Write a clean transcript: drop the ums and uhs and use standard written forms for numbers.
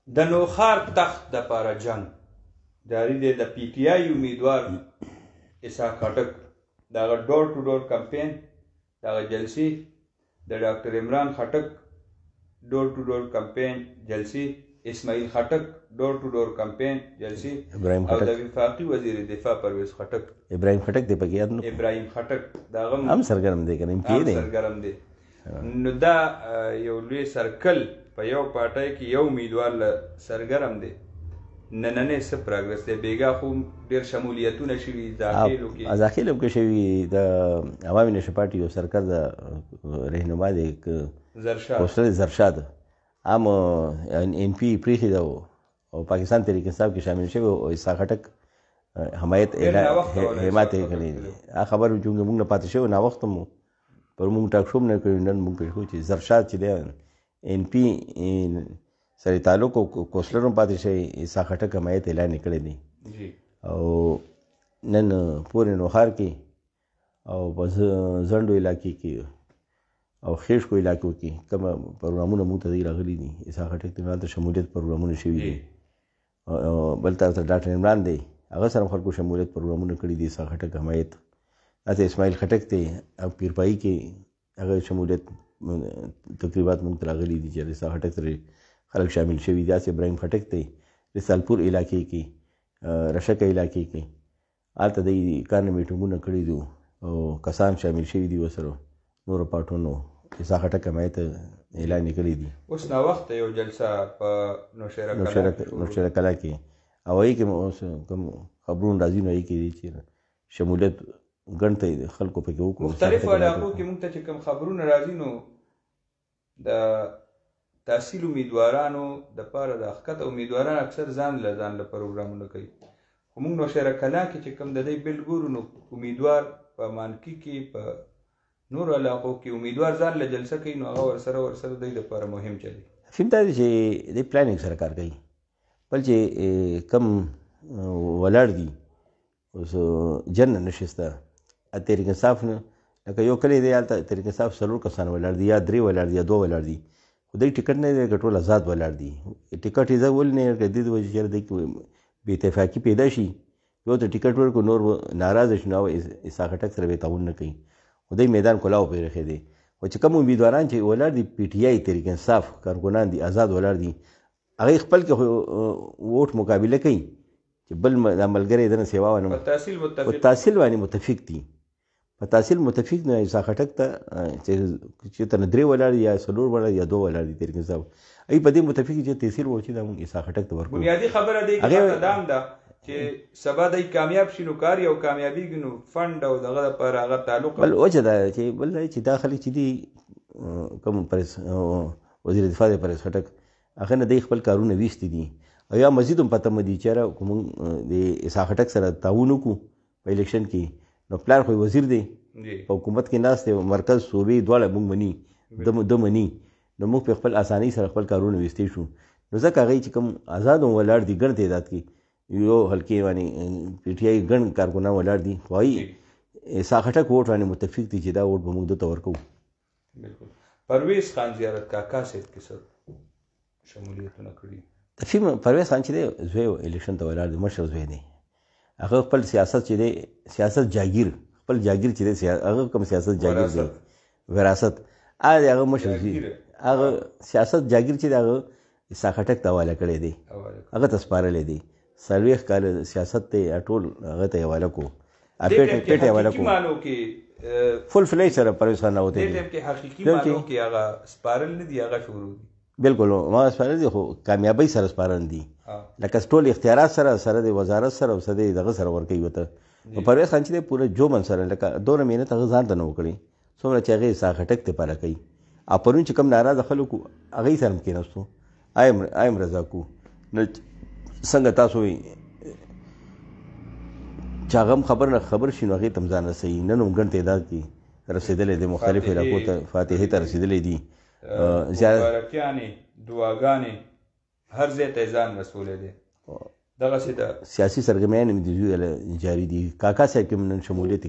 د نوښار تخت دپاره جنګ جاري دی. د پی ټي آی امیدوار اسحاق خټک دغه ډور ټو ډور کمپین دغه جلسې د ډاکټر عمران خټک ډور ټو ډور کمپین جلسې اسماعیل خټک ډور ټو ډور کمپین جلسې او د وفاقي وزیر دفاع پرویز خټک ابراهیم خټک دی پکې یاد نو ابراهیم خټک دغه هم سرګرم دی کنه هم سرګرم دی. نو دا یو لوی سرکل په یو پارټۍ کې یو امیدوار له سرګرم دی. نننی څه پروګرس دی؟ بیګا خو ډېر شمولیتونه شوي داخلو کې داخلو کې شوي. د عوامي نشو پارټي یو سرکر د رهنما دی کوسټل زرشاد هم ان پی پریښی ده او پاکستان تحریک انصاف کې شامل شوی او اسحاق خټک حمایت حمایت یې کړی دی. هغه خبر چې موږ نه پاتې شوی ناوخته مو پر موږ ټاک شوم نه کړی. نن موږ پېښ کړو چې زرشاد چې دی ان پی سره تعلق او کوسلر هم پاتې شوی اسحاق خټک حمایت اعلان یې کړی دی او نن پورې نوښار کې او په زنډو علاقې کې او خیشکو علاقو کې کوم پروګرامونه موږ ته راغلي دي. اسحاق خټک ته هلته شمولیت پروګرامونه شوي دي. بل طرف ته ډاکټر عمران دی هغه سره خلکو شمولیت پروګرامونه کړي دي. اسحاق خټک حمایت هلته اسماعیل خټک دی او پیرپایي کې هغه شمولیت تقریبات موږ ته راغلي دي چې اسحاق خټک سره خلک شامل شوي دي. هسې ابراهیم خټک دی رسالپور علاقې کې رشک علاقې کې هلته د کارنه میټینګونه کړي دي او کسان شامل شوي دي ورسره نورو پارټونو. اسحاق خټک حمایت اعلان یې کړی دی. اوس ناوخته یو جلسه په نوشیره کلا کې او هغې کې اوس کوم خبرونه راځي نو هغې کې دي چې شمولیت ګڼ ته خلکو پکې وکړو. مختلفو علاقو کې موږ ته چې کوم خبرونه راځي نو د تحصیل امیدوارانو دپاره د ښکته امیدواران اکثر ځان له پروګرامونه کوي. خو موږ نوشیره کلا کې چې کوم د دې بل ګورو نو امیدوار په مانکي کې په نورو علاقو کې امیدوار ځان له جلسه کوي نو هغه ورسره دوی دپاره مهم چلی. فهم دا دی چې د پلانینګ سره کار کوي. بل چې کم ولاړ دي اوس جن نشسته تحریک انصاف نه لکه یو کلی دی هلته تحریک انصاف 4 کسان ولاړ دي یا 3 ولاړ دي یا 2 ولاړ دي خو دوی ټکټ نه دی ټول آزاد ولاړ دي. ټکټ یې زه ولې نه ورکړی د دې وجې چې دوی بې اتفاقي پیدا شي یو ته ټکټ ورکړو نور ناراضه شي نو اسحاق خټک سره به تعاون نه کوي خو دوی میدان کلاو پرې ایښی دی. خو چې کوم امیدواران چې ولاړ دي پی ټي آی تحریک انصاف کارګنان دي آزاد ولاړ دي هغوی خپل کې ووټ مقابله کوي چې بل دا ملګری د نه سیوا ونه په تحصیل باندې متفق دي. په تحصیل متفق نه اسحاق خټک ته چې ته 3 ولاړ دي یا 4 ولاړ دي یا 2 ولاړ دي تحریک انصاف هغوی په دې متفق چې تحصیل ورچي دا موږ اسحاق خټک ته ورکړو. بنیادي خبره دی کې دا هم ده چې سبا دی کامیاب شي نو کار یو کامیابیږي نو فنډ او دغه دپاره هغه تعلق بل وجه ده چې بل دا چې دا خلک چې دي کوم وزیر دفاع دی پرویز خټک هغه نه دی خپل کارونه ویستي دي او یا مزید هم پته مه دي چې که موږ د اسحاق خټک سره تعاون وکړو په الیکشن کې نو پلان خو وزیر دی په حکومت کې ناست دی مرکز صوبې دواړه موږ مني د مني نو موږ په خپل اسانۍ سره خپل کارونه ویستی شو. نو ځکه هغوی چې کوم آزاد هم ولاړ دي ګڼ تعداد کې یو حلقې باندې پی ټي آی ګڼ کارکنان ولاړ دي خو هغوی اسحاق خټک ووټ باندې متفق دي چې دا ووټ به موږ ده ته ورکوو. بلکل. پرویز خان زیارت کاکا صاحب کې څه شمولیتونه کړي؟ پرویز خان چې دی زوی الیکشن ته ولاړ دی مشر زوی دی هغه خپل سیاست چې دی سیاست جاګیر خپل جاګیر چې دی هغه کوم سیاست جاګیر دی وراثت هغه هغه مشر زوی هغه سیاست جاګیر چې دی هغه اسحاق خټک ته حواله کړی دی هغه ته سپارلی دی. 40 کال سیاست ته ټول هغه ته حواله کو پیټ حواله کو فل فلیج سره پرویز خان راوتی دی کې حقیقي معنو کې هغه سپارل نه دی هغه شروع دي. بلکل ما سپارل دي خو کامیابی سره سپارل دي لکه ټول اختیارات سره د وزارت سره او سره دغه سره ورکوي ورته. پرویز خان چې دی پوره جومن سره لکه دومره محنت هغه ځان ته نه وکړي څومره چې هغې اسحاق خټک دپاره کوي. او پرون چې کوم ناراضه خلک وو هغوی سره هم کېناستو آیم رضا کو نو څنګه تاسو وایي چې هغه هم خبر نه خبر شي نو هغې ته هم ځان رسوي. نن هم ګڼ تعداد کې رسېدلی دی مختلفو علاقو ته فاتحې ته رسېدلی دي مبارکیانې دعاګانې هر ځای ته یې ځان رسولی دی. دغسې د سیاسي سرګرمیان هم د دوی جاري دي. کاکا صاحب کې هم نن شمولیت